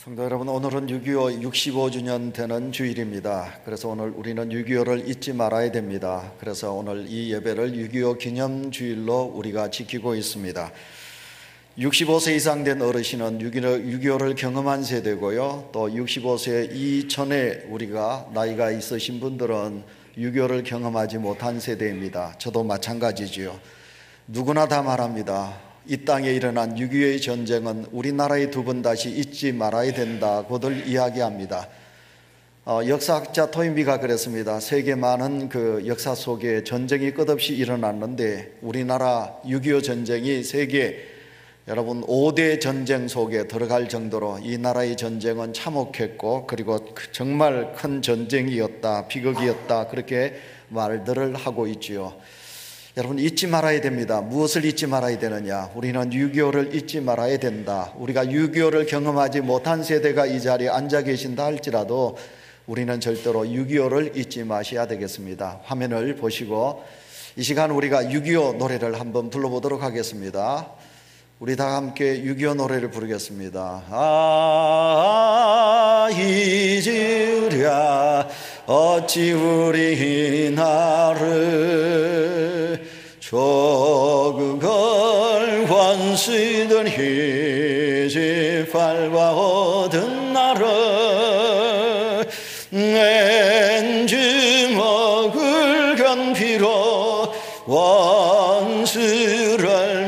성도 여러분, 오늘은 6.25 65주년 되는 주일입니다. 그래서 오늘 우리는 6.25를 잊지 말아야 됩니다. 그래서 오늘 이 예배를 6.25 기념주일로 우리가 지키고 있습니다. 65세 이상 된 어르신은 6.25를 경험한 세대고요, 또 65세 이전에 우리가 나이가 있으신 분들은 6.25를 경험하지 못한 세대입니다. 저도 마찬가지지요. 누구나 다 말합니다. 이 땅에 일어난 6.25의 전쟁은 우리나라에 두 번 다시 잊지 말아야 된다고들 이야기합니다. 역사학자 토인비가 그랬습니다. 세계 많은 그 역사 속에 전쟁이 끝없이 일어났는데 우리나라 6.25 전쟁이 세계 여러분 5대 전쟁 속에 들어갈 정도로 이 나라의 전쟁은 참혹했고, 그리고 정말 큰 전쟁이었다, 비극이었다, 그렇게 말들을 하고 있지요. 여러분, 잊지 말아야 됩니다. 무엇을 잊지 말아야 되느냐? 우리는 6.25를 잊지 말아야 된다. 우리가 6.25를 경험하지 못한 세대가 이 자리에 앉아 계신다 할지라도 우리는 절대로 6.25를 잊지 마셔야 되겠습니다. 화면을 보시고 이 시간 우리가 6.25 노래를 한번 불러보도록 하겠습니다. 우리 다 함께 6.25 노래를 부르겠습니다. 잊으랴 어찌 우리 나를 조국을 원수던 희지팔과 얻은 나를 맨 주먹을 견피로 원수를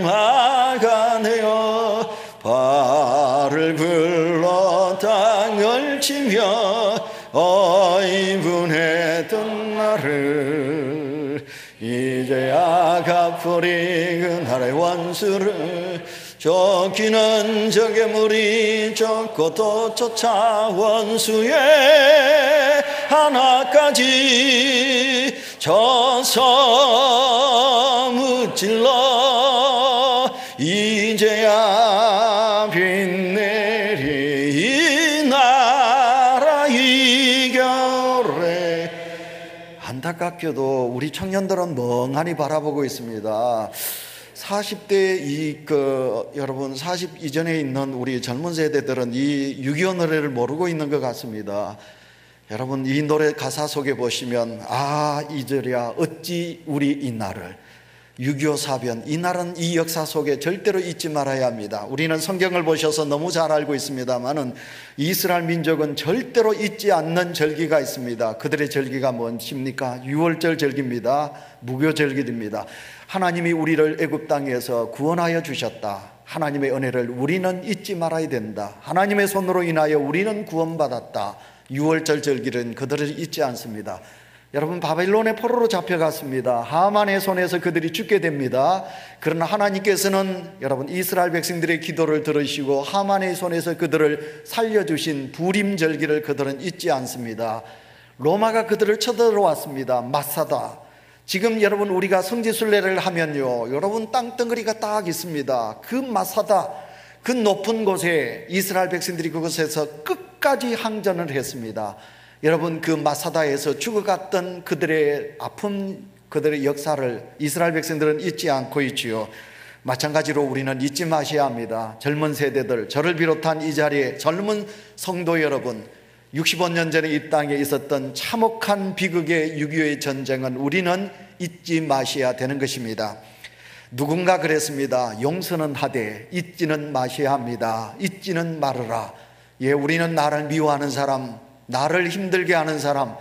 막아내어 발을 굴러 땅을 치며 어이분했던 나를 이제야 갚으리 그날의 원수를. 쫓기는 적의 무리 쫓고 또 쫓아 원수의 하나까지 저서 무찔러 이제야 빛내리 이 나라 이겨래. 안타깝게도 우리 청년들은 멍하니 바라보고 있습니다. 40대 여러분 40 이전에 있는 우리 젊은 세대들은 이 6.25 노래를 모르고 있는 것 같습니다. 여러분, 이 노래 가사 속에 보시면 잊으랴 어찌 우리 이 날을, 6.25 사변, 이 날은 이 역사 속에 절대로 잊지 말아야 합니다. 우리는 성경을 보셔서 너무 잘 알고 있습니다만은 이스라엘 민족은 절대로 잊지 않는 절기가 있습니다. 그들의 절기가 무엇입니까? 6월절 절기입니다. 무교절기입니다. 하나님이 우리를 애굽 땅에서 구원하여 주셨다. 하나님의 은혜를 우리는 잊지 말아야 된다. 하나님의 손으로 인하여 우리는 구원받았다. 6월절 절기는 그들을 잊지 않습니다. 여러분, 바벨론의 포로로 잡혀갔습니다. 하만의 손에서 그들이 죽게 됩니다. 그러나 하나님께서는 여러분 이스라엘 백성들의 기도를 들으시고 하만의 손에서 그들을 살려주신 부림 절기를 그들은 잊지 않습니다. 로마가 그들을 쳐들어왔습니다. 마사다. 지금 여러분 우리가 성지순례를 하면요, 여러분 땅덩어리가 딱 있습니다. 그 마사다, 그 높은 곳에 이스라엘 백성들이 그곳에서 끝까지 항전을 했습니다. 여러분, 그 마사다에서 죽어갔던 그들의 아픔, 그들의 역사를 이스라엘 백성들은 잊지 않고 있지요. 마찬가지로 우리는 잊지 마셔야 합니다. 젊은 세대들, 저를 비롯한 이 자리에 젊은 성도 여러분, 65년 전에 이 땅에 있었던 참혹한 비극의 6.25의 전쟁은 우리는 잊지 마셔야 되는 것입니다. 누군가 그랬습니다. 용서는 하되 잊지는 마셔야 합니다. 잊지는 말으라. 예, 우리는 나를 미워하는 사람, 나를 힘들게 하는 사람,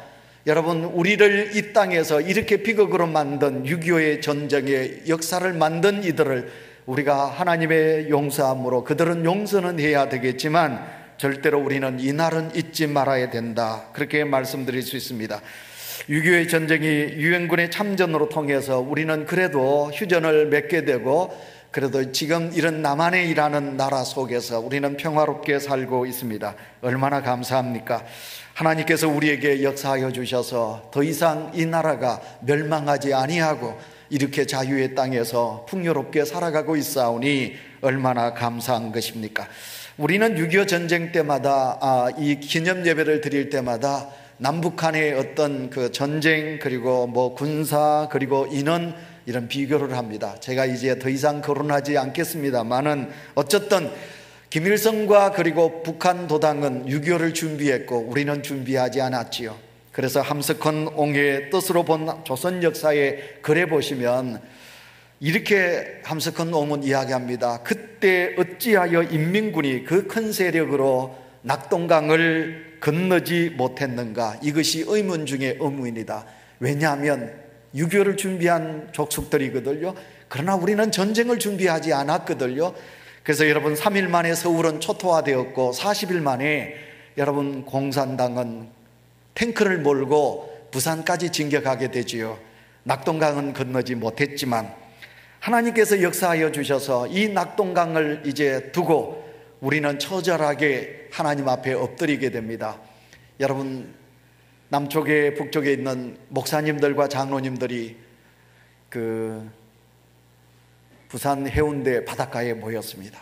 여러분 우리를 이 땅에서 이렇게 비극으로 만든 6.25의 전쟁의 역사를 만든 이들을 우리가 하나님의 용서함으로 그들은 용서는 해야 되겠지만 절대로 우리는 이 날은 잊지 말아야 된다, 그렇게 말씀드릴 수 있습니다. 6.25의 전쟁이 유엔군의 참전으로 통해서 우리는 그래도 휴전을 맺게 되고, 그래도 지금 이런 남한이라는 나라 속에서 우리는 평화롭게 살고 있습니다. 얼마나 감사합니까? 하나님께서 우리에게 역사하여 주셔서 더 이상 이 나라가 멸망하지 아니하고 이렇게 자유의 땅에서 풍요롭게 살아가고 있사오니 얼마나 감사한 것입니까? 우리는 6.25 전쟁 때마다 이 기념 예배를 드릴 때마다 남북한의 어떤 그 전쟁, 그리고 뭐 군사, 그리고 인원, 이런 비교를 합니다. 제가 이제 더 이상 거론하지 않겠습니다만은 어쨌든 김일성과 그리고 북한 도당은 6.25를 준비했고 우리는 준비하지 않았지요. 그래서 함석헌 옹의 뜻으로 본 조선 역사에 글에 보시면 이렇게 함석헌 옹은 이야기합니다. 그때 어찌하여 인민군이 그 큰 세력으로 낙동강을 건너지 못했는가. 이것이 의문 중에 의문이다. 왜냐하면 6.25를 준비한 족속들이거든요. 그러나 우리는 전쟁을 준비하지 않았거든요. 그래서 여러분 3일 만에 서울은 초토화되었고 40일 만에 여러분 공산당은 탱크를 몰고 부산까지 진격하게 되지요. 낙동강은 건너지 못했지만 하나님께서 역사하여 주셔서 이 낙동강을 이제 두고 우리는 처절하게 하나님 앞에 엎드리게 됩니다. 여러분 남쪽에 북쪽에 있는 목사님들과 장로님들이 그 부산 해운대 바닷가에 모였습니다.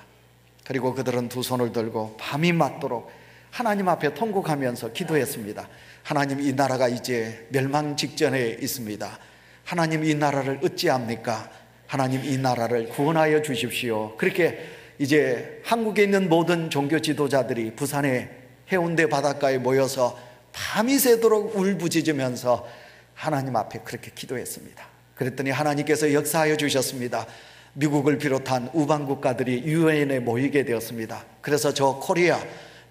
그리고 그들은 두 손을 들고 밤이 맞도록 하나님 앞에 통곡하면서 기도했습니다. 하나님, 이 나라가 이제 멸망 직전에 있습니다. 하나님, 이 나라를 어찌합니까? 하나님, 이 나라를 구원하여 주십시오. 그렇게 이제 한국에 있는 모든 종교 지도자들이 부산의 해운대 바닷가에 모여서 밤이 새도록 울부짖으면서 하나님 앞에 그렇게 기도했습니다. 그랬더니 하나님께서 역사하여 주셨습니다. 미국을 비롯한 우방 국가들이 유엔에 모이게 되었습니다. 그래서 저 코리아,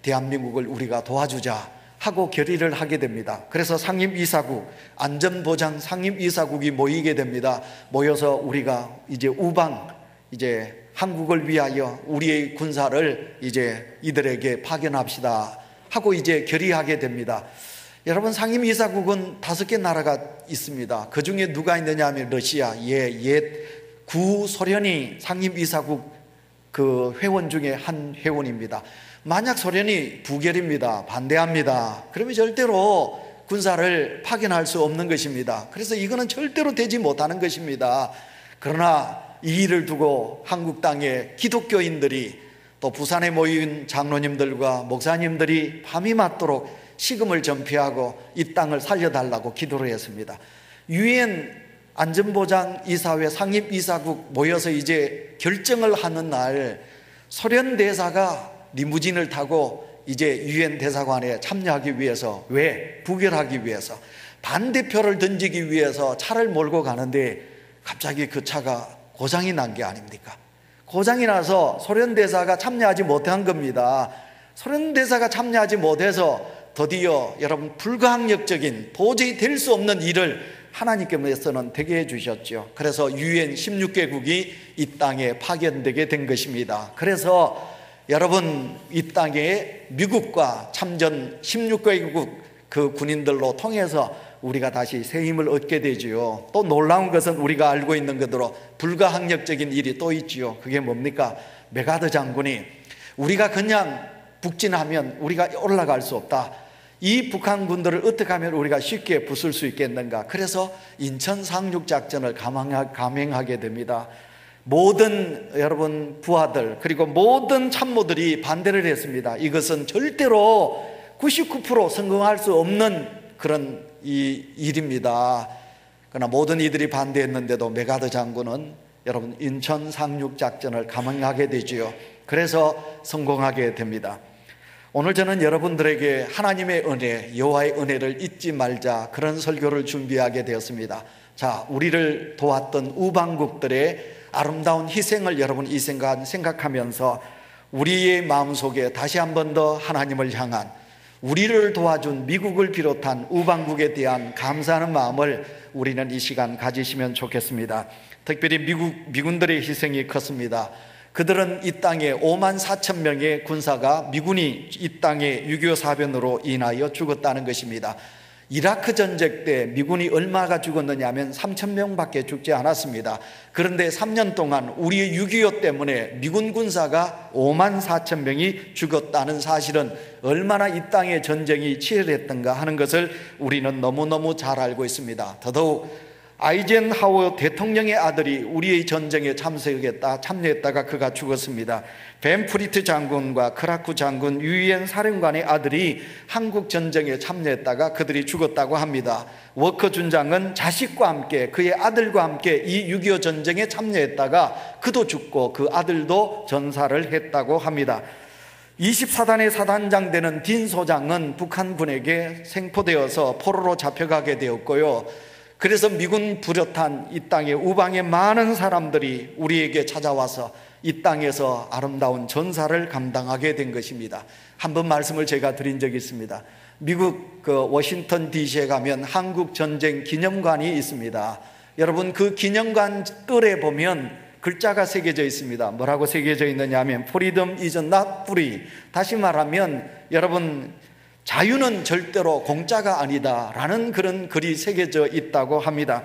대한민국을 우리가 도와주자 하고 결의를 하게 됩니다. 그래서 상임이사국, 안전보장 상임이사국이 모이게 됩니다. 모여서 우리가 이제 우방, 이제 한국을 위하여 우리의 군사를 이제 이들에게 파견합시다 하고 이제 결의하게 됩니다. 여러분, 상임이사국은 5개 나라가 있습니다. 그 중에 누가 있느냐 하면 러시아, 옛 구소련이 상임이사국 그 회원 중에 한 회원입니다. 만약 소련이 부결입니다, 반대합니다, 그러면 절대로 군사를 파견할 수 없는 것입니다. 그래서 이거는 절대로 되지 못하는 것입니다. 그러나 이 일을 두고 한국 땅의 기독교인들이 또 부산에 모인 장로님들과 목사님들이 밤이 맞도록 식음을 전폐하고 이 땅을 살려달라고 기도를 했습니다. 유엔 안전보장이사회 상임이사국 모여서 이제 결정을 하는 날, 소련 대사가 리무진을 타고 이제 유엔 대사관에 참여하기 위해서, 왜? 부결하기 위해서, 반대표를 던지기 위해서 차를 몰고 가는데 갑자기 그 차가 고장이 난 게 아닙니까? 고장이 나서 소련 대사가 참여하지 못한 겁니다. 소련 대사가 참여하지 못해서 드디어 여러분 불가항력적인, 도저히 될 수 없는 일을 하나님께서는 되게 해주셨죠. 그래서 유엔 16개국이 이 땅에 파견되게 된 것입니다. 그래서 여러분, 이 땅에 미국과 참전 16개국 그 군인들로 통해서 우리가 다시 새 힘을 얻게 되지요. 또 놀라운 것은 우리가 알고 있는 것으로 불가항력적인 일이 또 있지요. 그게 뭡니까? 메가더 장군이 우리가 그냥 북진하면 우리가 올라갈 수 없다, 이 북한 군들을 어떻게 하면 우리가 쉽게 부술 수 있겠는가. 그래서 인천 상륙작전을 감행하게 됩니다. 모든 여러분 부하들 그리고 모든 참모들이 반대를 했습니다. 이것은 절대로 99% 성공할 수 없는 그런 이 일입니다. 그러나 모든 이들이 반대했는데도 메가더 장군은 여러분 인천 상륙작전을 감행하게 되지요. 그래서 성공하게 됩니다. 오늘 저는 여러분들에게 하나님의 은혜, 여호와의 은혜를 잊지 말자, 그런 설교를 준비하게 되었습니다. 자, 우리를 도왔던 우방국들의 아름다운 희생을 여러분 이 생각하면서 우리의 마음속에 다시 한 번 더 하나님을 향한, 우리를 도와준 미국을 비롯한 우방국에 대한 감사하는 마음을 우리는 이 시간 가지시면 좋겠습니다. 특별히 미군들의 희생이 컸습니다. 그들은 이 땅에 5만 4천 명의 군사가, 미군이 이 땅에 6.25 사변으로 인하여 죽었다는 것입니다. 이라크 전쟁 때 미군이 얼마가 죽었느냐 하면 3천 명밖에 죽지 않았습니다. 그런데 3년 동안 우리의 6.25 때문에 미군 군사가 5만 4천 명이 죽었다는 사실은 얼마나 이 땅의 전쟁이 치열했던가 하는 것을 우리는 너무너무 잘 알고 있습니다. 더더욱 아이젠하워 대통령의 아들이 우리의 전쟁에 참여했다가 그가 죽었습니다. 벤프리트 장군과 크라쿠 장군, 유엔 사령관의 아들이 한국 전쟁에 참여했다가 그들이 죽었다고 합니다. 워커 준장은 자식과 함께, 그의 아들과 함께 이 6.25 전쟁에 참여했다가 그도 죽고 그 아들도 전사를 했다고 합니다. 24단의 사단장 되는 딘 소장은 북한군에게 생포되어서 포로로 잡혀가게 되었고요. 그래서 미군 부려탄 이 땅의 우방의 많은 사람들이 우리에게 찾아와서 이 땅에서 아름다운 전사를 감당하게 된 것입니다. 한번 말씀을 제가 드린 적이 있습니다. 미국 워싱턴 DC에 가면 한국 전쟁 기념관이 있습니다. 여러분, 그 기념관 뜰에 보면 글자가 새겨져 있습니다. 뭐라고 새겨져 있느냐 하면 Freedom is not free. 다시 말하면 여러분, 자유는 절대로 공짜가 아니다 라는 그런 글이 새겨져 있다고 합니다.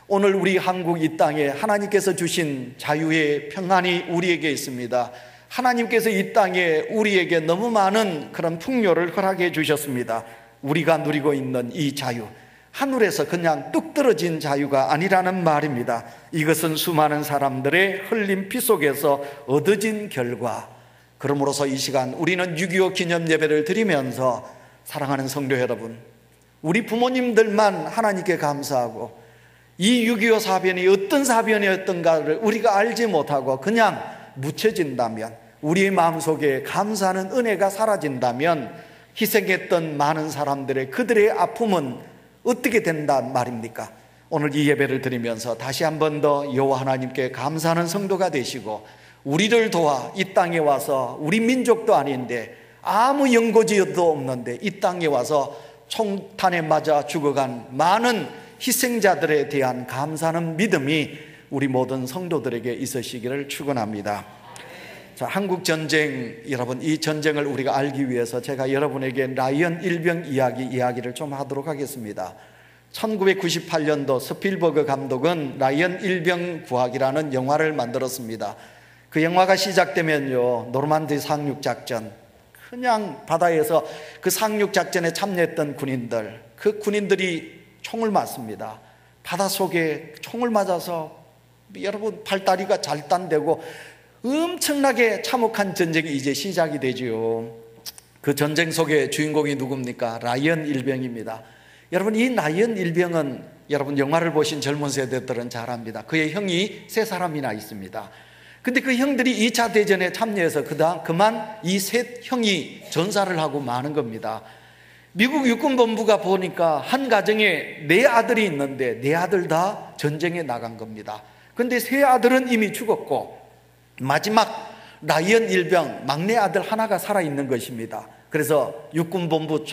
오늘 우리 한국 이 땅에 하나님께서 주신 자유의 평안이 우리에게 있습니다. 하나님께서 이 땅에 우리에게 너무 많은 그런 풍요를 허락해 주셨습니다. 우리가 누리고 있는 이 자유, 하늘에서 그냥 뚝 떨어진 자유가 아니라는 말입니다. 이것은 수많은 사람들의 흘린 피 속에서 얻어진 결과. 그러므로서 이 시간 우리는 6.25 기념 예배를 드리면서 사랑하는 성도 여러분, 우리 부모님들만 하나님께 감사하고 이 6.25 사변이 어떤 사변이었던가를 우리가 알지 못하고 그냥 묻혀진다면, 우리의 마음속에 감사하는 은혜가 사라진다면 희생했던 많은 사람들의 그들의 아픔은 어떻게 된단 말입니까? 오늘 이 예배를 드리면서 다시 한 번 더 여호와 하나님께 감사하는 성도가 되시고, 우리를 도와 이 땅에 와서, 우리 민족도 아닌데 아무 연고지도 없는데 이 땅에 와서 총탄에 맞아 죽어간 많은 희생자들에 대한 감사하는 믿음이 우리 모든 성도들에게 있으시기를 축원합니다. 자, 한국 전쟁, 여러분, 이 전쟁을 우리가 알기 위해서 제가 여러분에게 라이언 일병 이야기를 좀 하도록 하겠습니다. 1998년도 스필버그 감독은 라이언 일병 구하기라는 영화를 만들었습니다. 그 영화가 시작되면요, 노르만디 상륙작전, 그냥 바다에서 그 상륙작전에 참여했던 군인들, 그 군인들이 총을 맞습니다. 바닷속에 총을 맞아서 여러분 팔다리가 잘단되고 엄청나게 참혹한 전쟁이 이제 시작이 되죠. 그 전쟁 속의 주인공이 누굽니까? 라이언 일병입니다. 여러분, 이 라이언 일병은 여러분 영화를 보신 젊은 세대들은 잘 압니다. 그의 형이 3사람이나 있습니다. 근데 그 형들이 2차 대전에 참여해서 그만 이 셋 형이 전사를 하고 마는 겁니다. 미국 육군본부가 보니까 한 가정에 4아들이 있는데 4아들 다 전쟁에 나간 겁니다. 근데 3아들은 이미 죽었고 마지막 라이언 일병 막내 아들 하나가 살아있는 것입니다. 그래서 육군본부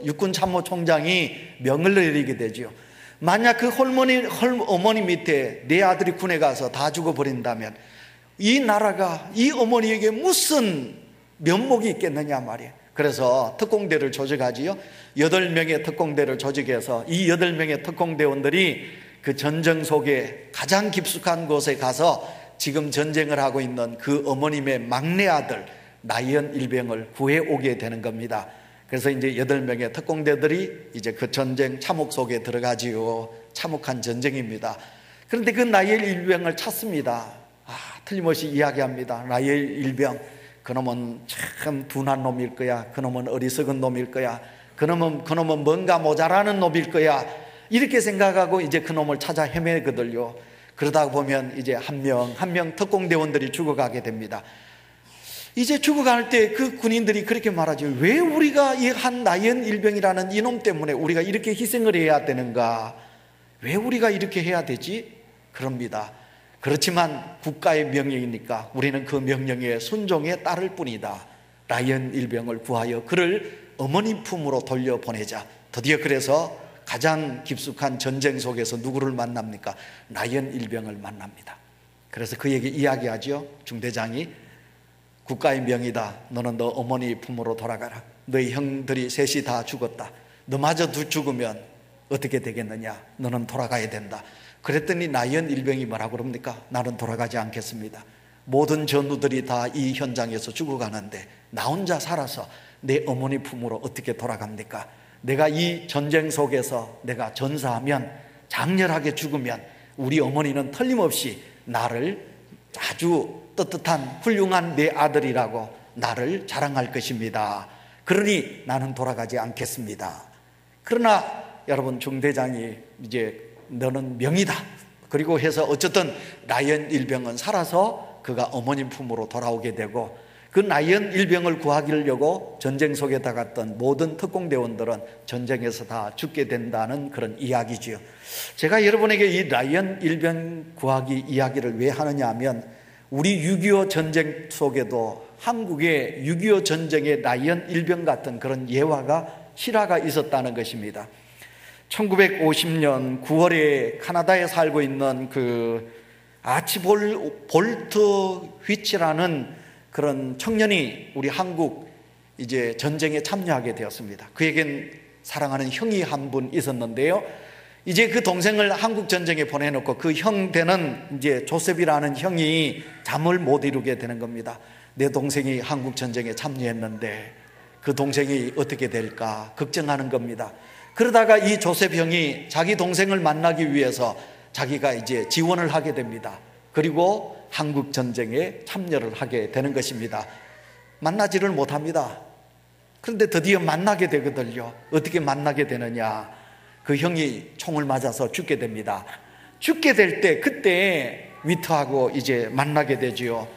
육군참모총장이 명을 내리게 되죠. 만약 그 어머니 밑에 4아들이 군에 가서 다 죽어버린다면 이 나라가 이 어머니에게 무슨 면목이 있겠느냐 말이에요. 그래서 특공대를 조직하지요. 8명의 특공대를 조직해서 이 8명의 특공대원들이 그 전쟁 속에 가장 깊숙한 곳에 가서 지금 전쟁을 하고 있는 그 어머님의 막내 아들 라이언 일병을 구해오게 되는 겁니다. 그래서 이제 8명의 특공대들이 이제 그 전쟁 참혹 속에 들어가지요. 참혹한 전쟁입니다. 그런데 그 라이언 일병을 찾습니다. 틀림없이 이야기합니다. 라이언 일병, 그놈은 참 둔한 놈일 거야. 그놈은 어리석은 놈일 거야. 그놈은 뭔가 모자라는 놈일 거야. 이렇게 생각하고 이제 그놈을 찾아 헤매거든요. 그러다 보면 이제 한 명 특공대원들이 죽어가게 됩니다. 이제 죽어갈 때 그 군인들이 그렇게 말하죠. 왜 우리가 이 한 라이언 일병이라는 이놈 때문에 우리가 이렇게 희생을 해야 되는가? 왜 우리가 이렇게 해야 되지? 그럽니다. 그렇지만 국가의 명령이니까 우리는 그 명령에 순종에 따를 뿐이다. 라이언 일병을 구하여 그를 어머니 품으로 돌려보내자. 드디어 그래서 가장 깊숙한 전쟁 속에서 누구를 만납니까? 라이언 일병을 만납니다. 그래서 그에게 이야기하죠. 중대장이 국가의 명이다. 너는 너 어머니 품으로 돌아가라. 너희 형들이 셋이 다 죽었다. 너마저 죽으면 어떻게 되겠느냐? 너는 돌아가야 된다. 그랬더니 라이언 일병이 뭐라고 그럽니까? 나는 돌아가지 않겠습니다. 모든 전우들이 다 이 현장에서 죽어가는데 나 혼자 살아서 내 어머니 품으로 어떻게 돌아갑니까? 내가 이 전쟁 속에서 내가 전사하면, 장렬하게 죽으면 우리 어머니는 틀림없이 나를 아주 떳떳한 훌륭한 내 아들이라고 나를 자랑할 것입니다. 그러니 나는 돌아가지 않겠습니다. 그러나 여러분, 중대장이 이제 너는 명이다. 그리고 해서 어쨌든 라이언 일병은 살아서 그가 어머님 품으로 돌아오게 되고, 그 라이언 일병을 구하려고 전쟁 속에 나갔던 모든 특공대원들은 전쟁에서 다 죽게 된다는 그런 이야기지요. 제가 여러분에게 이 라이언 일병 구하기 이야기를 왜 하느냐 하면, 우리 6.25 전쟁 속에도 한국의 6.25 전쟁의 라이언 일병 같은 그런 예화가 실화가 있었다는 것입니다. 1950년 9월에 카나다에 살고 있는 그 아치볼트 휘치라는 그런 청년이 우리 한국 이제 전쟁에 참여하게 되었습니다. 그에겐 사랑하는 형이 한 분 있었는데요. 이제 그 동생을 한국 전쟁에 보내놓고 그 형 되는 이제 조셉이라는 형이 잠을 못 이루게 되는 겁니다. 내 동생이 한국 전쟁에 참여했는데 그 동생이 어떻게 될까 걱정하는 겁니다. 그러다가 이 조셉 형이 자기 동생을 만나기 위해서 자기가 이제 지원을 하게 됩니다. 그리고 한국 전쟁에 참여를 하게 되는 것입니다. 만나지를 못합니다. 그런데 드디어 만나게 되거든요. 어떻게 만나게 되느냐, 그 형이 총을 맞아서 죽게 됩니다. 죽게 될 때 그때 위트하고 이제 만나게 되지요.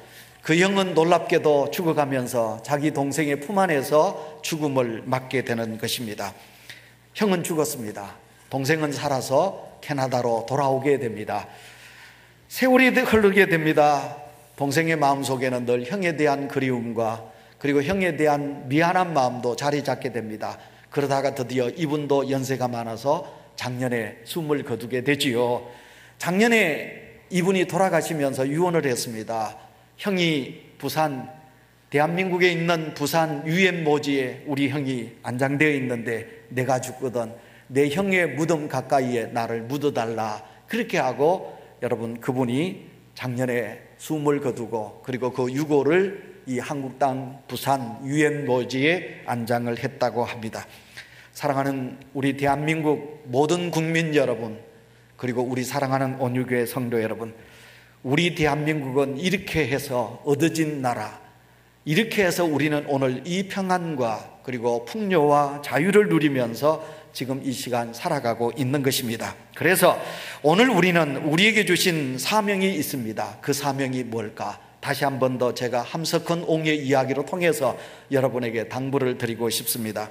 그 형은 놀랍게도 죽어가면서 자기 동생의 품 안에서 죽음을 맞게 되는 것입니다. 형은 죽었습니다. 동생은 살아서 캐나다로 돌아오게 됩니다. 세월이 흐르게 됩니다. 동생의 마음속에는 늘 형에 대한 그리움과 그리고 형에 대한 미안한 마음도 자리 잡게 됩니다. 그러다가 드디어 이분도 연세가 많아서 작년에 숨을 거두게 되지요. 작년에 이분이 돌아가시면서 유언을 했습니다. 형이 부산, 대한민국에 있는 부산 유엔모지에 우리 형이 안장되어 있는데 내가 죽거든 내 형의 무덤 가까이에 나를 묻어달라. 그렇게 하고 여러분, 그분이 작년에 숨을 거두고 그리고 그 유고를 이 한국 땅 부산 유엔모지에 안장을 했다고 합니다. 사랑하는 우리 대한민국 모든 국민 여러분, 그리고 우리 사랑하는 온유교회 성도 여러분, 우리 대한민국은 이렇게 해서 얻어진 나라, 이렇게 해서 우리는 오늘 이 평안과 그리고 풍요와 자유를 누리면서 지금 이 시간 살아가고 있는 것입니다. 그래서 오늘 우리는 우리에게 주신 사명이 있습니다. 그 사명이 뭘까? 다시 한 번 더 제가 함석헌 옹의 이야기로 통해서 여러분에게 당부를 드리고 싶습니다.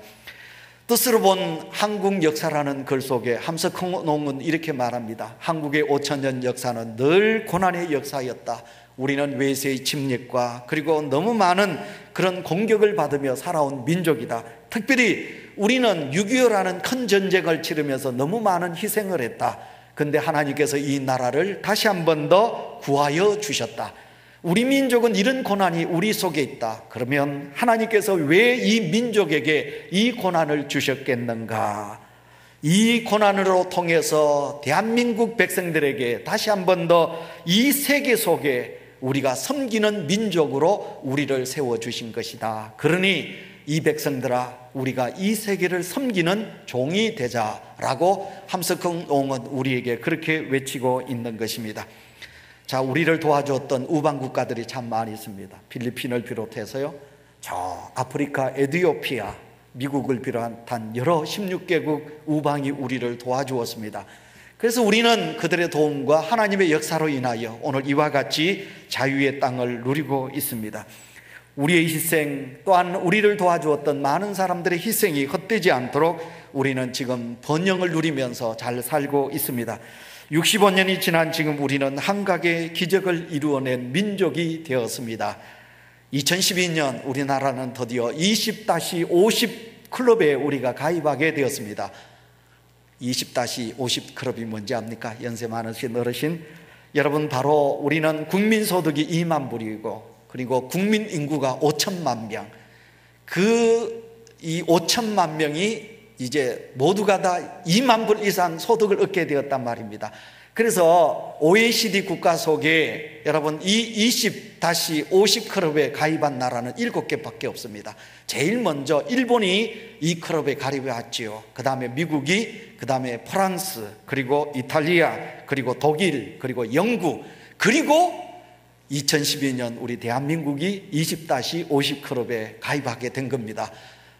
뜻으로 본 한국 역사라는 글 속에 함석헌 옹은 이렇게 말합니다. 한국의 5,000년 역사는 늘 고난의 역사였다. 우리는 외세의 침략과 그리고 너무 많은 그런 공격을 받으며 살아온 민족이다. 특별히 우리는 6.25라는 큰 전쟁을 치르면서 너무 많은 희생을 했다. 그런데 하나님께서 이 나라를 다시 한 번 더 구하여 주셨다. 우리 민족은 이런 고난이 우리 속에 있다. 그러면 하나님께서 왜 이 민족에게 이 고난을 주셨겠는가? 이 고난으로 통해서 대한민국 백성들에게 다시 한 번 더 이 세계 속에 우리가 섬기는 민족으로 우리를 세워주신 것이다. 그러니 이 백성들아, 우리가 이 세계를 섬기는 종이 되자라고 함석헌 옹은 우리에게 그렇게 외치고 있는 것입니다. 자, 우리를 도와주었던 우방 국가들이 참 많이 있습니다. 필리핀을 비롯해서요, 저 아프리카 에티오피아, 미국을 비롯한 여러 16개국 우방이 우리를 도와주었습니다. 그래서 우리는 그들의 도움과 하나님의 역사로 인하여 오늘 이와 같이 자유의 땅을 누리고 있습니다. 우리의 희생 또한 우리를 도와주었던 많은 사람들의 희생이 헛되지 않도록 우리는 지금 번영을 누리면서 잘 살고 있습니다. 65년이 지난 지금 우리는 한각의 기적을 이루어낸 민족이 되었습니다. 2012년 우리나라는 드디어 20-50 클럽에 우리가 가입하게 되었습니다. 20-50 클럽이 뭔지 압니까? 연세 많으신 어르신 여러분, 바로 우리는 국민소득이 2만 불이고 그리고 국민 인구가 5천만 명, 이 5천만 명이 이제 모두가 다 2만 불 이상 소득을 얻게 되었단 말입니다. 그래서 OECD 국가 속에 여러분 이 20-50 클럽에 가입한 나라는 7개밖에 없습니다. 제일 먼저 일본이 이 클럽에 가입했지요. 그 다음에 미국이, 그 다음에 프랑스, 그리고 이탈리아, 그리고 독일, 그리고 영국, 그리고 2012년 우리 대한민국이 20-50 클럽에 가입하게 된 겁니다.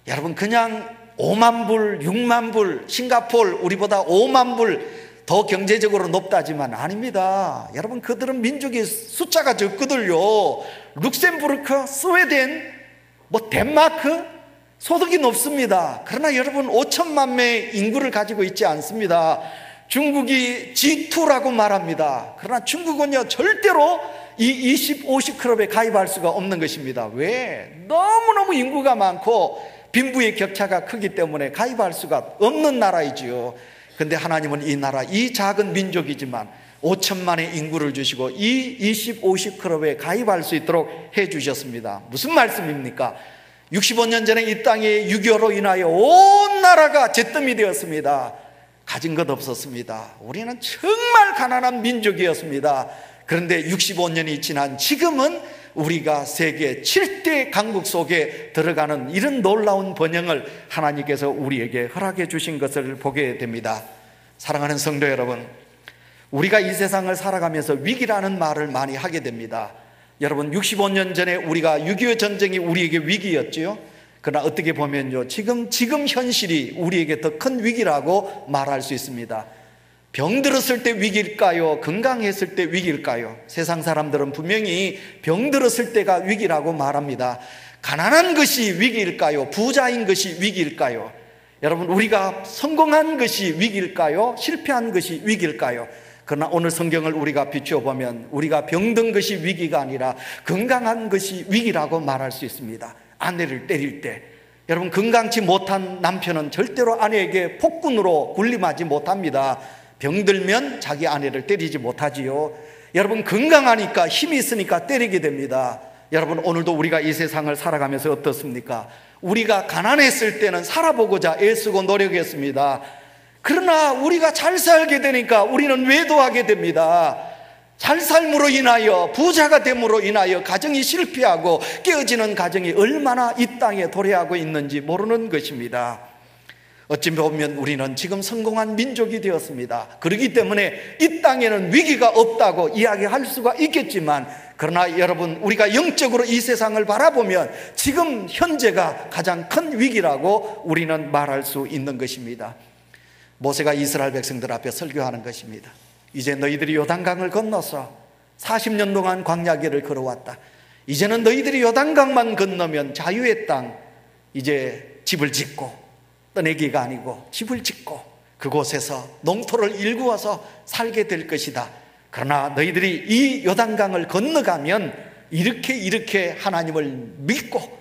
여러분, 그냥 5만 불, 6만 불, 싱가포르 우리보다 5만 불 더 경제적으로 높다지만 아닙니다. 여러분, 그들은 민족의 숫자가 적거든요. 룩셈부르크, 스웨덴, 덴마크 소득이 높습니다. 그러나 여러분 5천만 명의 인구를 가지고 있지 않습니다. 중국이 G2라고 말합니다. 그러나 중국은요 절대로 이 20, 50 클럽에 가입할 수가 없는 것입니다. 왜? 너무너무 인구가 많고 빈부의 격차가 크기 때문에 가입할 수가 없는 나라이지요. 근데 하나님은 이 나라, 이 작은 민족이지만 5천만의 인구를 주시고 이 20, 50 클럽에 가입할 수 있도록 해주셨습니다. 무슨 말씀입니까? 65년 전에 이 땅에 6.25로 인하여 온 나라가 잿더미 되었습니다. 가진 것 없었습니다. 우리는 정말 가난한 민족이었습니다. 그런데 65년이 지난 지금은 우리가 세계 7대 강국 속에 들어가는 이런 놀라운 번영을 하나님께서 우리에게 허락해 주신 것을 보게 됩니다. 사랑하는 성도 여러분, 우리가 이 세상을 살아가면서 위기라는 말을 많이 하게 됩니다. 여러분, 65년 전에 우리가 6.25 전쟁이 우리에게 위기였지요. 그러나 어떻게 보면요, 지금 현실이 우리에게 더 큰 위기라고 말할 수 있습니다. 병들었을 때 위기일까요? 건강했을 때 위기일까요? 세상 사람들은 분명히 병들었을 때가 위기라고 말합니다. 가난한 것이 위기일까요? 부자인 것이 위기일까요? 여러분, 우리가 성공한 것이 위기일까요? 실패한 것이 위기일까요? 그러나 오늘 성경을 우리가 비추어보면 우리가 병든 것이 위기가 아니라 건강한 것이 위기라고 말할 수 있습니다. 아내를 때릴 때, 여러분, 건강치 못한 남편은 절대로 아내에게 폭군으로 군림하지 못합니다. 병들면 자기 아내를 때리지 못하지요. 여러분, 건강하니까 힘이 있으니까 때리게 됩니다. 여러분, 오늘도 우리가 이 세상을 살아가면서 어떻습니까? 우리가 가난했을 때는 살아보고자 애쓰고 노력했습니다. 그러나 우리가 잘 살게 되니까 우리는 외도하게 됩니다. 잘 삶으로 인하여, 부자가 됨으로 인하여 가정이 실패하고 깨어지는 가정이 얼마나 이 땅에 도래하고 있는지 모르는 것입니다. 어찌 보면 우리는 지금 성공한 민족이 되었습니다. 그렇기 때문에 이 땅에는 위기가 없다고 이야기할 수가 있겠지만, 그러나 여러분, 우리가 영적으로 이 세상을 바라보면 지금 현재가 가장 큰 위기라고 우리는 말할 수 있는 것입니다. 모세가 이스라엘 백성들 앞에 설교하는 것입니다. 이제 너희들이 요단강을 건너서 40년 동안 광야길을 걸어왔다. 이제는 너희들이 요단강만 건너면 자유의 땅, 이제 집을 짓고, 떠내기가 아니고 집을 짓고 그곳에서 농토를 일구어서 살게 될 것이다. 그러나 너희들이 이 요단강을 건너가면 이렇게 하나님을 믿고,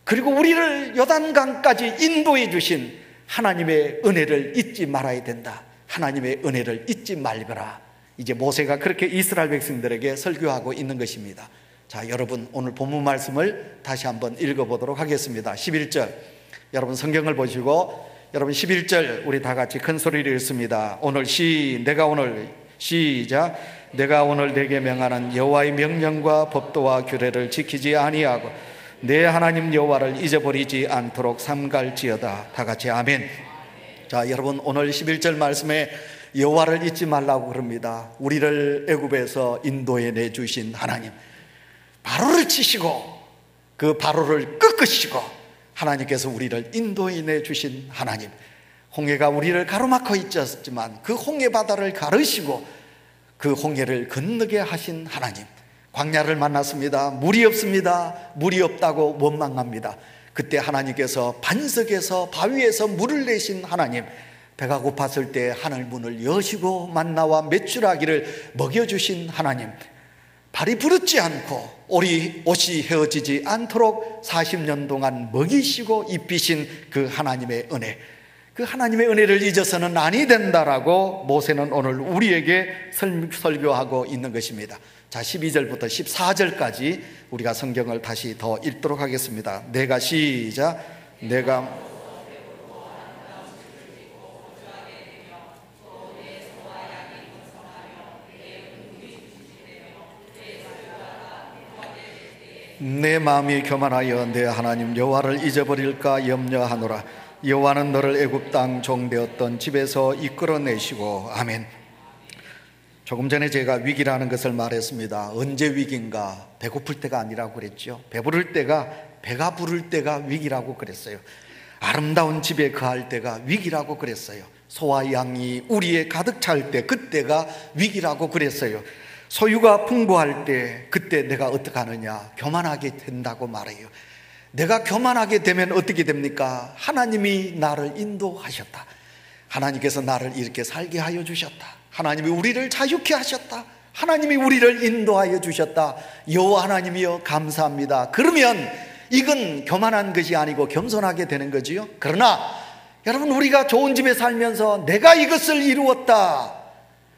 그리고 우리를 요단강까지 인도해 주신 하나님의 은혜를 잊지 말아야 된다. 하나님의 은혜를 잊지 말거라. 이제 모세가 그렇게 이스라엘 백성들에게 설교하고 있는 것입니다. 자, 여러분, 오늘 본문 말씀을 다시 한번 읽어보도록 하겠습니다. 11절, 여러분 성경을 보시고 여러분 11절 우리 다 같이 큰 소리로 읽습니다. 시작. 내가 오늘 내게 명하는 여호와의 명령과 법도와 규례를 지키지 아니하고 내 하나님 여호와를 잊어버리지 않도록 삼갈지어다. 다 같이 아멘. 자, 여러분, 오늘 11절 말씀에 여호와를 잊지 말라고 그럽니다. 우리를 애굽에서 인도해 내주신 하나님, 바로를 치시고 그 바로를 꺾으시고 하나님께서 우리를 인도해 내주신 하나님, 홍해가 우리를 가로막고 있었지만 그 홍해 바다를 가르시고 그 홍해를 건너게 하신 하나님, 광야를 만났습니다. 물이 없습니다. 물이 없다고 원망합니다. 그때 하나님께서 반석에서 바위에서 물을 내신 하나님, 배가 고팠을 때 하늘 문을 여시고 만나와 메추라기를 먹여주신 하나님, 발이 부르지 않고 옷이 헤어지지 않도록 40년 동안 먹이시고 입히신 그 하나님의 은혜, 그 하나님의 은혜를 잊어서는 아니 된다라고 모세는 오늘 우리에게 설교하고 있는 것입니다. 자, 12절부터 14절까지 우리가 성경을 다시 더 읽도록 하겠습니다. 시작. 내 마음이 교만하여 내 하나님 여호와를 잊어버릴까 염려하노라. 여호와는 너를 애굽 땅 종되었던 집에서 이끌어내시고. 아멘. 조금 전에 제가 위기라는 것을 말했습니다. 언제 위기인가? 배고플 때가 아니라고 그랬죠. 배가 부를 때가 위기라고 그랬어요. 아름다운 집에 거할 때가 위기라고 그랬어요. 소와 양이 우리에 가득 찰 때 그때가 위기라고 그랬어요. 소유가 풍부할 때 그때 내가 어떻게 하느냐? 교만하게 된다고 말해요. 내가 교만하게 되면 어떻게 됩니까? 하나님이 나를 인도하셨다. 하나님께서 나를 이렇게 살게 하여 주셨다. 하나님이 우리를 자유케 하셨다. 하나님이 우리를 인도하여 주셨다. 여호와 하나님이여 감사합니다. 그러면 이건 교만한 것이 아니고 겸손하게 되는 거지요. 그러나 여러분, 우리가 좋은 집에 살면서 내가 이것을 이루었다,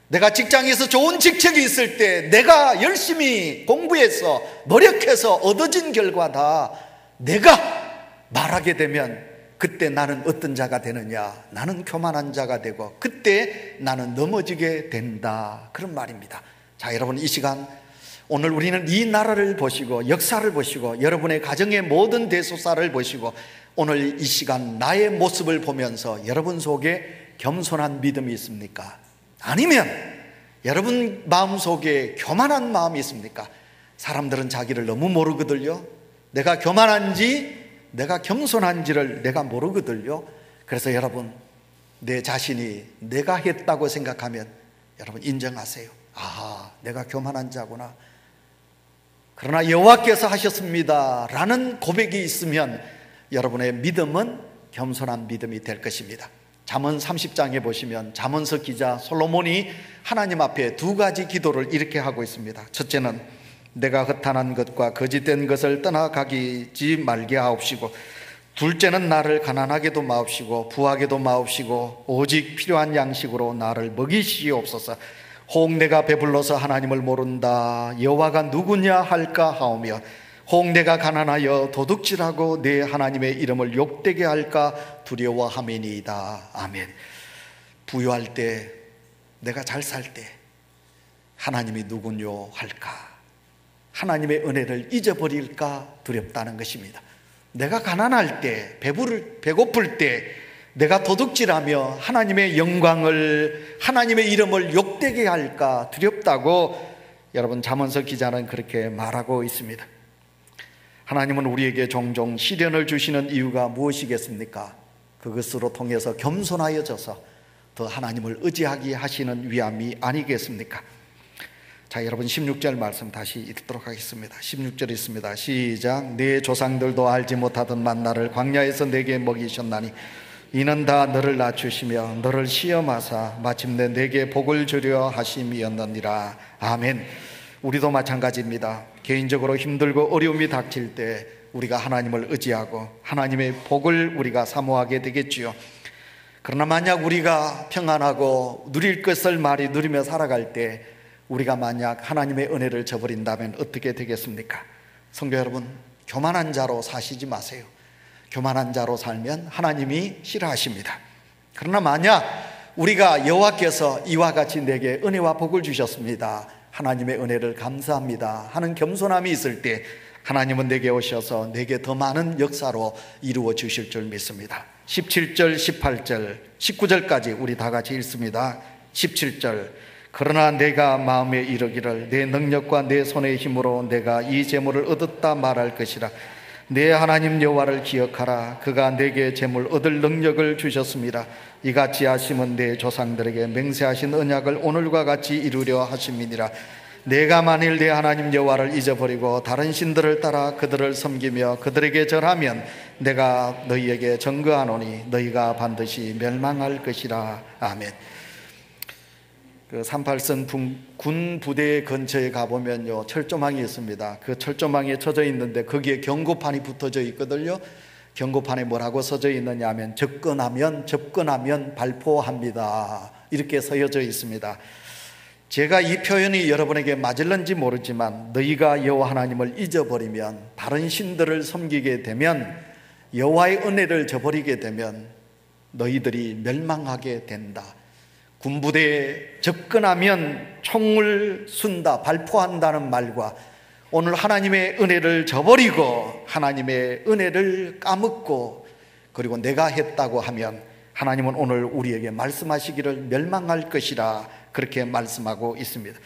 내가 직장에서 좋은 직책이 있을 때 내가 열심히 공부해서 노력해서 얻어진 결과다, 내가 말하게 되면 그때 나는 어떤 자가 되느냐? 나는 교만한 자가 되고 그때 나는 넘어지게 된다, 그런 말입니다. 자, 여러분, 이 시간 오늘 우리는 이 나라를 보시고 역사를 보시고 여러분의 가정의 모든 대소사를 보시고 오늘 이 시간 나의 모습을 보면서 여러분 속에 겸손한 믿음이 있습니까? 아니면 여러분 마음속에 교만한 마음이 있습니까? 사람들은 자기를 너무 모르거든요. 내가 교만한지 내가 겸손한지를 내가 모르거든요. 그래서 여러분, 내 자신이 내가 했다고 생각하면 여러분 인정하세요. 아, 내가 교만한 자구나. 그러나 여호와께서 하셨습니다 라는 고백이 있으면 여러분의 믿음은 겸손한 믿음이 될 것입니다. 잠언 30장에 보시면 잠언서 기자 솔로몬이 하나님 앞에 두 가지 기도를 이렇게 하고 있습니다. 첫째는 내가 허탄한 것과 거짓된 것을 떠나가지 말게 하옵시고, 둘째는 나를 가난하게도 마옵시고 부하게도 마옵시고 오직 필요한 양식으로 나를 먹이시옵소서. 혹 내가 배불러서 하나님을 모른다, 여호와가 누구냐 할까 하오며, 혹 내가 가난하여 도둑질하고 내 하나님의 이름을 욕되게 할까 두려워함이니이다. 아멘. 부유할 때, 내가 잘 살 때 하나님이 누구뇨 할까, 하나님의 은혜를 잊어버릴까 두렵다는 것입니다. 내가 가난할 때, 배고플 때 내가 도둑질하며 하나님의 영광을, 하나님의 이름을 욕되게 할까 두렵다고 여러분 잠언서 기자는 그렇게 말하고 있습니다. 하나님은 우리에게 종종 시련을 주시는 이유가 무엇이겠습니까? 그것으로 통해서 겸손하여져서 더 하나님을 의지하게 하시는 위함이 아니겠습니까? 자, 여러분 16절 말씀 다시 읽도록 하겠습니다. 16절 있습니다. 시작. 내 조상들도 알지 못하던 만나를 광야에서 내게 먹이셨나니 이는 다 너를 낮추시며 너를 시험하사 마침내 내게 복을 주려 하심이었느니라. 아멘. 우리도 마찬가지입니다. 개인적으로 힘들고 어려움이 닥칠 때 우리가 하나님을 의지하고 하나님의 복을 우리가 사모하게 되겠지요. 그러나 만약 우리가 평안하고 누릴 것을 많이 누리며 살아갈 때 우리가 만약 하나님의 은혜를 저버린다면 어떻게 되겠습니까? 성도 여러분, 교만한 자로 사시지 마세요. 교만한 자로 살면 하나님이 싫어하십니다. 그러나 만약 우리가 여호와께서 이와 같이 내게 은혜와 복을 주셨습니다, 하나님의 은혜를 감사합니다 하는 겸손함이 있을 때 하나님은 내게 오셔서 내게 더 많은 역사로 이루어 주실 줄 믿습니다. 17절, 18절, 19절까지 우리 다 같이 읽습니다. 17절. 그러나 내가 마음에 이르기를 내 능력과 내 손의 힘으로 내가 이 재물을 얻었다 말할 것이라. 내 하나님 여호와를 기억하라. 그가 내게 재물 얻을 능력을 주셨습니다. 이같이 하심은 내 조상들에게 맹세하신 언약을 오늘과 같이 이루려 하심이니라. 내가 만일 내 하나님 여호와를 잊어버리고 다른 신들을 따라 그들을 섬기며 그들에게 절하면 내가 너희에게 증거하노니 너희가 반드시 멸망할 것이라. 아멘. 그 38선 군 부대 근처에 가보면요, 철조망이 있습니다. 그 철조망에 쳐져 있는데 거기에 경고판이 붙어져 있거든요. 경고판에 뭐라고 써져 있느냐 하면 접근하면 발포합니다, 이렇게 써져 있습니다. 제가 이 표현이 여러분에게 맞을는지 모르지만 너희가 여호와 하나님을 잊어버리면, 다른 신들을 섬기게 되면, 여호와의 은혜를 저버리게 되면 너희들이 멸망하게 된다. 군부대에 접근하면 총을 쏜다, 발포한다는 말과 오늘 하나님의 은혜를 저버리고 하나님의 은혜를 까먹고 그리고 내가 했다고 하면 하나님은 오늘 우리에게 말씀하시기를 멸망할 것이라 그렇게 말씀하고 있습니다.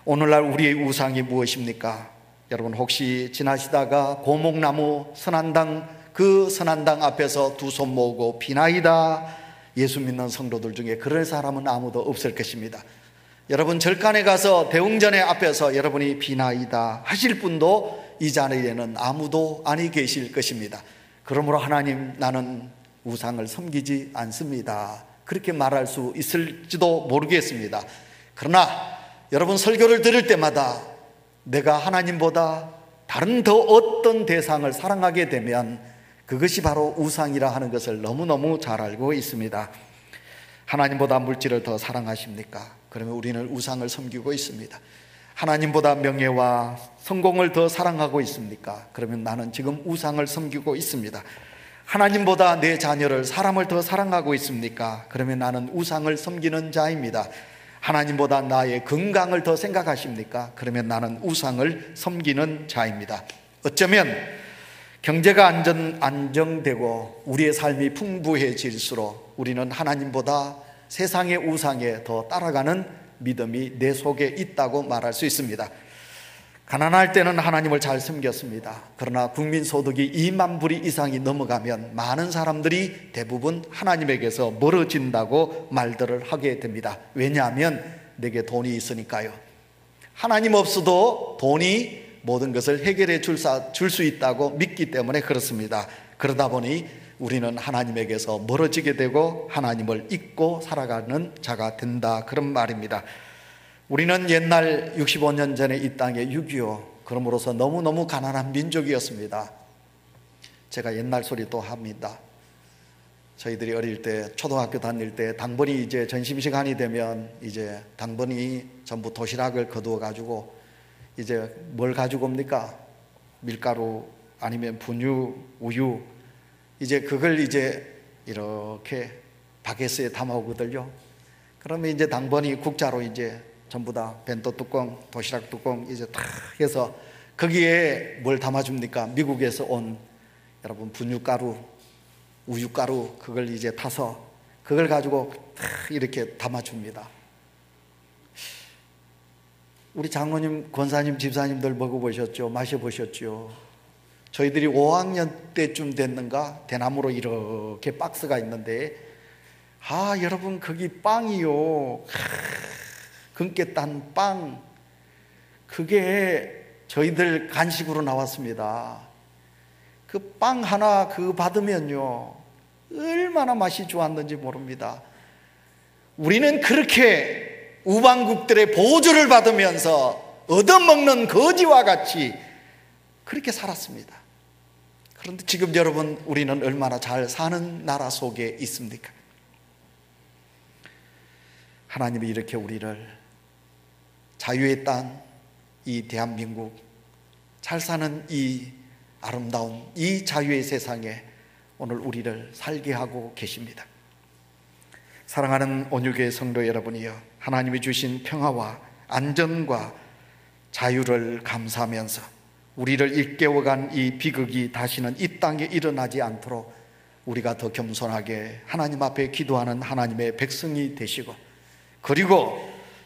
오늘날 우리의 우상이 무엇입니까? 여러분 혹시 지나시다가 고목나무 선한당, 그 선한당 앞에서 두 손 모으고 비나이다, 예수 믿는 성도들 중에 그럴 사람은 아무도 없을 것입니다. 여러분 절간에 가서 대웅전의 앞에서 여러분이 비나이다 하실 분도 이 자리에는 아무도 아니 계실 것입니다. 그러므로 하나님, 나는 우상을 섬기지 않습니다, 그렇게 말할 수 있을지도 모르겠습니다. 그러나 여러분 설교를 들을 때마다 내가 하나님보다 다른 더 어떤 대상을 사랑하게 되면 그것이 바로 우상이라 하는 것을 너무너무 잘 알고 있습니다. 하나님보다 물질을 더 사랑하십니까? 그러면 우리는 우상을 섬기고 있습니다. 하나님보다 명예와 성공을 더 사랑하고 있습니까? 그러면 나는 지금 우상을 섬기고 있습니다. 하나님보다 내 자녀를, 사람을 더 사랑하고 있습니까? 그러면 나는 우상을 섬기는 자입니다. 하나님보다 나의 건강을 더 생각하십니까? 그러면 나는 우상을 섬기는 자입니다. 어쩌면 경제가 안정되고 우리의 삶이 풍부해질수록 우리는 하나님보다 세상의 우상에 더 따라가는 믿음이 내 속에 있다고 말할 수 있습니다. 가난할 때는 하나님을 잘 섬겼습니다. 그러나 국민소득이 2만 불 이상이 넘어가면 많은 사람들이 대부분 하나님에게서 멀어진다고 말들을 하게 됩니다. 왜냐하면 내게 돈이 있으니까요. 하나님 없어도 돈이 모든 것을 해결해 줄 수 있다고 믿기 때문에 그렇습니다. 그러다 보니 우리는 하나님에게서 멀어지게 되고 하나님을 잊고 살아가는 자가 된다, 그런 말입니다. 우리는 옛날 65년 전에 이 땅에 6.25, 그럼으로써 너무너무 가난한 민족이었습니다. 제가 옛날 소리 또 합니다. 저희들이 어릴 때, 초등학교 다닐 때 당번이 이제 점심시간이 되면 이제 당번이 전부 도시락을 거두어 가지고 이제 뭘 가지고 옵니까? 밀가루 아니면 분유, 우유, 이제 그걸 이제 이렇게 바게트에 담아오거든요. 그러면 이제 당번이 국자로 이제 전부 다 벤또 뚜껑, 도시락 뚜껑 이제 다 해서 거기에 뭘 담아줍니까? 미국에서 온 여러분 분유가루, 우유가루, 그걸 이제 타서 그걸 가지고 다 이렇게 담아줍니다. 우리 장로님, 권사님, 집사님들 먹어보셨죠? 마셔보셨죠? 저희들이 5학년 때쯤 됐는가 대나무로 이렇게 박스가 있는데, 여러분 거기 빵이요, 금깨 딴 빵, 그게 저희들 간식으로 나왔습니다. 그 빵 하나 그거 받으면요 얼마나 맛이 좋았는지 모릅니다. 우리는 그렇게 우방국들의 보조를 받으면서 얻어먹는 거지와 같이 그렇게 살았습니다. 그런데 지금 여러분, 우리는 얼마나 잘 사는 나라 속에 있습니까? 하나님이 이렇게 우리를 자유의 땅, 이 대한민국, 잘 사는 이 아름다운 이 자유의 세상에 오늘 우리를 살게 하고 계십니다. 사랑하는 온유교회 성도 여러분이여, 하나님이 주신 평화와 안전과 자유를 감사하면서 우리를 일깨워간 이 비극이 다시는 이 땅에 일어나지 않도록 우리가 더 겸손하게 하나님 앞에 기도하는 하나님의 백성이 되시고, 그리고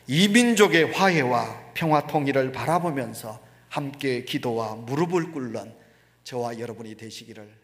이 민족의 화해와 평화 통일을 바라보면서 함께 기도와 무릎을 꿇는 저와 여러분이 되시기를